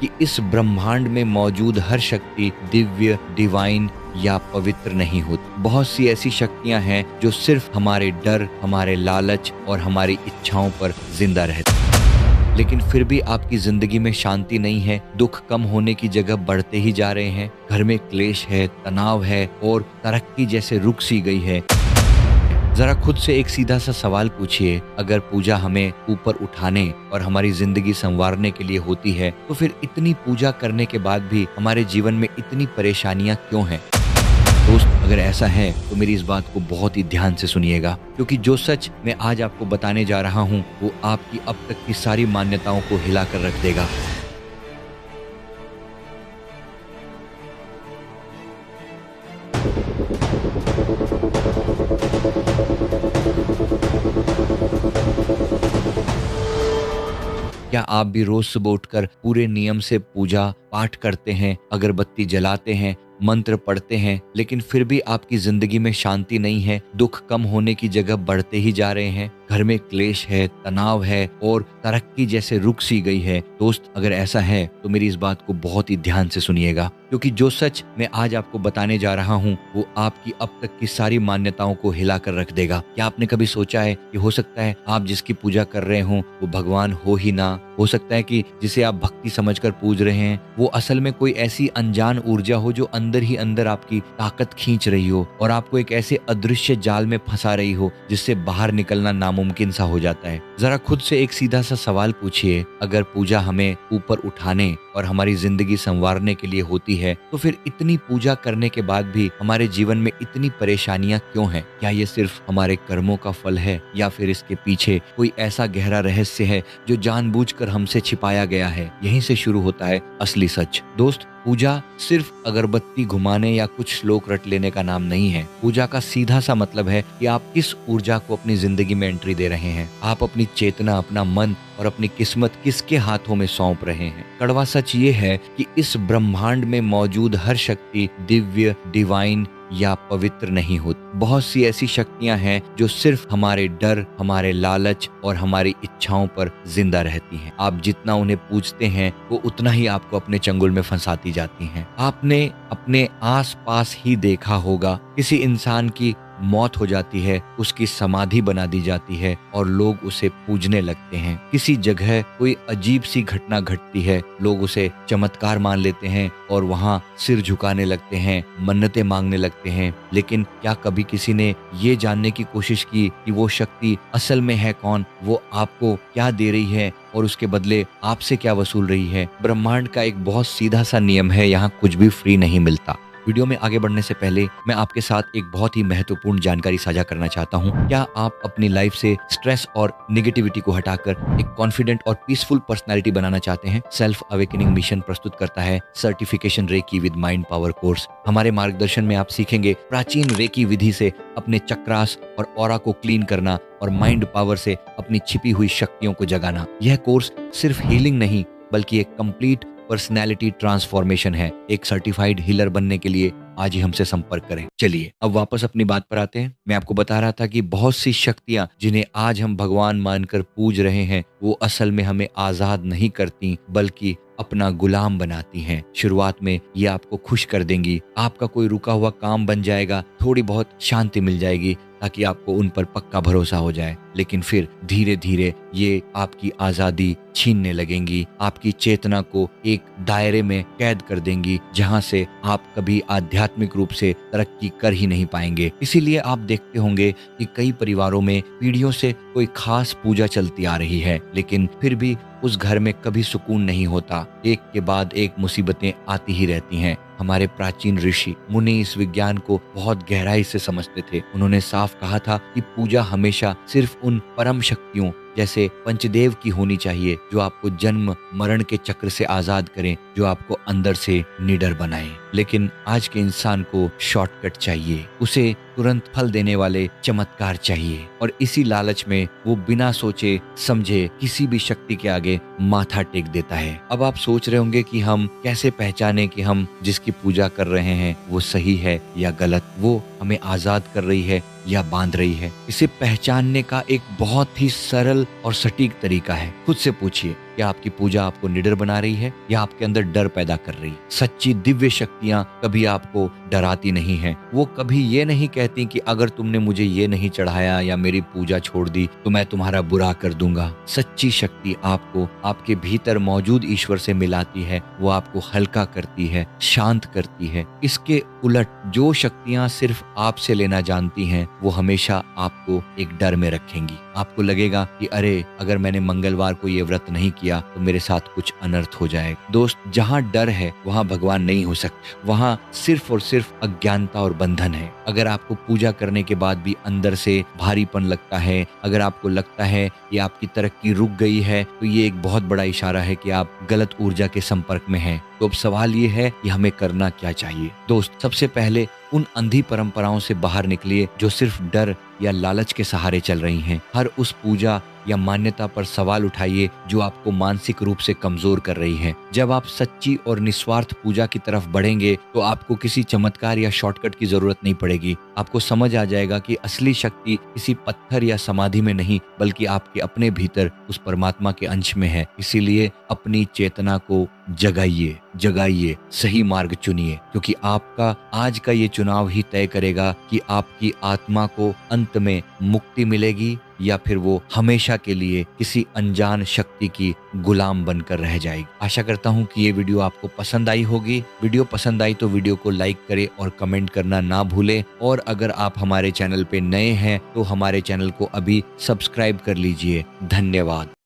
कि इस ब्रह्मांड में मौजूद हर शक्ति दिव्य, डिवाइन या पवित्र नहीं होती। बहुत सी ऐसी शक्तियां हैं जो सिर्फ हमारे डर, हमारे लालच और हमारी इच्छाओं पर जिंदा रहती हैं। लेकिन फिर भी आपकी जिंदगी में शांति नहीं है, दुख कम होने की जगह बढ़ते ही जा रहे हैं, घर में क्लेश है, तनाव है और तरक्की जैसे रुक सी गई है। जरा खुद से एक सीधा सा सवाल पूछिए, अगर पूजा हमें ऊपर उठाने और हमारी जिंदगी संवारने के लिए होती है, तो फिर इतनी पूजा करने के बाद भी हमारे जीवन में इतनी परेशानियां क्यों हैं? दोस्त, अगर ऐसा है तो मेरी इस बात को बहुत ही ध्यान से सुनिएगा, क्योंकि जो सच मैं आज आपको बताने जा रहा हूँ वो आपकी अब तक की सारी मान्यताओं को हिलाकर रख देगा। क्या आप भी रोज सुबह उठकर पूरे नियम से पूजा पाठ करते हैं, अगरबत्ती जलाते हैं, मंत्र पढ़ते हैं, लेकिन फिर भी आपकी जिंदगी में शांति नहीं है, दुख कम होने की जगह बढ़ते ही जा रहे हैं, घर में क्लेश है, तनाव है और तरक्की जैसे रुक सी गई है? दोस्त, अगर ऐसा है तो मेरी इस बात को बहुत ही ध्यान से सुनिएगा, क्योंकि जो सच मैं आज आपको बताने जा रहा हूँ वो आपकी अब तक की सारी मान्यताओं को हिलाकर रख देगा। क्या आपने कभी सोचा है कि हो सकता है आप जिसकी पूजा कर रहे हो वो भगवान हो ही ना? हो सकता है कि जिसे आप भक्ति समझकर पूज रहे हैं वो असल में कोई ऐसी अनजान ऊर्जा हो जो अंदर ही अंदर आपकी ताकत खींच रही हो और आपको एक ऐसे अदृश्य जाल में फंसा रही हो जिससे बाहर निकलना नामुमकिन सा हो जाता है। जरा खुद से एक सीधा सा सवाल पूछिए, अगर पूजा हमें ऊपर उठाने और हमारी जिंदगी संवारने के लिए होती है, तो फिर इतनी पूजा करने के बाद भी हमारे जीवन में इतनी परेशानियां क्यों हैं? क्या ये सिर्फ हमारे कर्मों का फल है या फिर इसके पीछे कोई ऐसा गहरा रहस्य है जो जानबूझकर हमसे छिपाया गया है? यहीं से शुरू होता है असली सच। दोस्त, पूजा सिर्फ अगरबत्ती घुमाने या कुछ श्लोक रट लेने का नाम नहीं है। पूजा का सीधा सा मतलब है कि आप किस ऊर्जा को अपनी जिंदगी में एंट्री दे रहे हैं। आप अपनी चेतना, अपना मन और अपनी किस्मत किसके हाथों में सौंप रहे हैं। कड़वा सच ये है कि इस ब्रह्मांड में मौजूद हर शक्ति दिव्य, डिवाइन या पवित्र नहीं होती। बहुत सी ऐसी शक्तियां हैं जो सिर्फ हमारे डर, हमारे लालच और हमारी इच्छाओं पर जिंदा रहती हैं। आप जितना उन्हें पूजते हैं वो उतना ही आपको अपने चंगुल में फंसाती जाती हैं। आपने अपने आसपास ही देखा होगा, किसी इंसान की मौत हो जाती है, उसकी समाधि बना दी जाती है और लोग उसे पूजने लगते हैं। किसी जगह कोई अजीब सी घटना घटती है, लोग उसे चमत्कार मान लेते हैं और वहां सिर झुकाने लगते हैं, मन्नतें मांगने लगते हैं। लेकिन क्या कभी किसी ने ये जानने की कोशिश की कि वो शक्ति असल में है कौन? वो आपको क्या दे रही है और उसके बदले आपसे क्या वसूल रही है? ब्रह्मांड का एक बहुत सीधा सा नियम है, यहाँ कुछ भी फ्री नहीं मिलता। वीडियो में आगे बढ़ने से पहले मैं आपके साथ एक बहुत ही महत्वपूर्ण जानकारी साझा करना चाहता हूं। क्या आप अपनी लाइफ से स्ट्रेस और निगेटिविटी को हटाकर एक कॉन्फिडेंट और पीसफुल पर्सनालिटी बनाना चाहते हैं? सेल्फ अवेकनिंग मिशन प्रस्तुत करता है certification reiki with mind power course. हमारे मार्गदर्शन में आप सीखेंगे प्राचीन रेकी विधि से अपने चक्रास और ऑरा को क्लीन करना और माइंड पावर से अपनी छिपी हुई शक्तियों को जगाना। यह कोर्स सिर्फ हीलिंग नहीं बल्कि एक कंप्लीट पर्सनैलिटी ट्रांसफॉर्मेशन है। एक सर्टिफाइड हीलर बनने के लिए आज ही हमसे संपर्क करें। चलिए अब वापस अपनी बात पर आते हैं। मैं आपको बता रहा था कि बहुत सी शक्तियां जिन्हें आज हम भगवान मानकर पूज रहे हैं वो असल में हमें आजाद नहीं करती बल्कि अपना गुलाम बनाती हैं। शुरुआत में ये आपको खुश कर देंगी, आपका कोई रुका हुआ काम बन जाएगा, थोड़ी बहुत शांति मिल जाएगी ताकि आपको उन पर पक्का भरोसा हो जाए। लेकिन फिर धीरे धीरे ये आपकी आजादी छीनने लगेंगी, आपकी चेतना को एक दायरे में कैद कर देंगी जहां से आप कभी आध्यात्मिक रूप से तरक्की कर ही नहीं पाएंगे। इसीलिए आप देखते होंगे कि कई परिवारों में पीढ़ियों से कोई खास पूजा चलती आ रही है, लेकिन फिर भी उस घर में कभी सुकून नहीं होता। एक के बाद एक मुसीबतें आती ही रहती हैं। हमारे प्राचीन ऋषि मुनि इस विज्ञान को बहुत गहराई से समझते थे। उन्होंने साफ कहा था कि पूजा हमेशा सिर्फ उन परम शक्तियों जैसे पंचदेव की होनी चाहिए जो आपको जन्म मरण के चक्र से आजाद करें, जो आपको अंदर से निडर बनाएं। लेकिन आज के इंसान को शॉर्टकट चाहिए, उसे तुरंत फल देने वाले चमत्कार चाहिए और इसी लालच में वो बिना सोचे समझे किसी भी शक्ति के आगे माथा टेक देता है। अब आप सोच रहे होंगे कि हम कैसे पहचाने कि हम जिसकी पूजा कर रहे हैं वो सही है या गलत, वो हमें आजाद कर रही है या बांध रही है। इसे पहचानने का एक बहुत ही सरल और सटीक तरीका है। खुद से पूछिए, क्या आपकी पूजा आपको निडर बना रही है या आपके अंदर डर पैदा कर रही है? सच्ची दिव्य शक्तियां कभी आपको डराती नहीं हैं। वो कभी ये नहीं कहती कि अगर तुमने मुझे ये नहीं चढ़ाया या मेरी पूजा छोड़ दी तो मैं तुम्हारा बुरा कर दूंगा। सच्ची शक्ति आपको आपके भीतर मौजूद ईश्वर से मिलाती है, वो आपको हल्का करती है, शांत करती है। इसके उलट जो शक्तियां सिर्फ आपसे लेना जानती हैं, वो हमेशा आपको एक डर में रखेंगी। आपको लगेगा कि अरे अगर मैंने मंगलवार को ये व्रत नहीं किया तो मेरे साथ कुछ अनर्थ हो जाएगा। दोस्त, जहां डर है वहां भगवान नहीं हो सकते, वहां सिर्फ और सिर्फ अज्ञानता और बंधन है। अगर आपको पूजा करने के बाद भी अंदर से भारीपन लगता है, अगर आपको लगता है कि आपकी तरक्की रुक गई है, तो ये एक बहुत बड़ा इशारा है कि आप गलत ऊर्जा के संपर्क में हैं। तो अब सवाल ये है कि हमें करना क्या चाहिए। दोस्त, सबसे पहले उन अंधी परंपराओं से बाहर निकलिए जो सिर्फ डर या लालच के सहारे चल रही हैं। हर उस पूजा या मान्यता पर सवाल उठाइए जो आपको मानसिक रूप से कमजोर कर रही है। जब आप सच्ची और निस्वार्थ पूजा की तरफ बढ़ेंगे तो आपको किसी चमत्कार या शॉर्टकट की जरूरत नहीं पड़ेगी। आपको समझ आ जाएगा कि असली शक्ति किसी पत्थर या समाधि में नहीं, बल्कि आपके अपने भीतर उस परमात्मा के अंश में है। इसीलिए अपनी चेतना को जगाइए, सही मार्ग चुनिए, क्योंकि आपका आज का ये चुनाव ही तय करेगा कि आपकी आत्मा को अंत में मुक्ति मिलेगी या फिर वो हमेशा के लिए किसी अनजान शक्ति की गुलाम बनकर रह जाएगी। आशा करता हूँ कि ये वीडियो आपको पसंद आई होगी। वीडियो पसंद आई तो वीडियो को लाइक करें और कमेंट करना ना भूलें। और अगर आप हमारे चैनल पे नए हैं तो हमारे चैनल को अभी सब्सक्राइब कर लीजिए। धन्यवाद।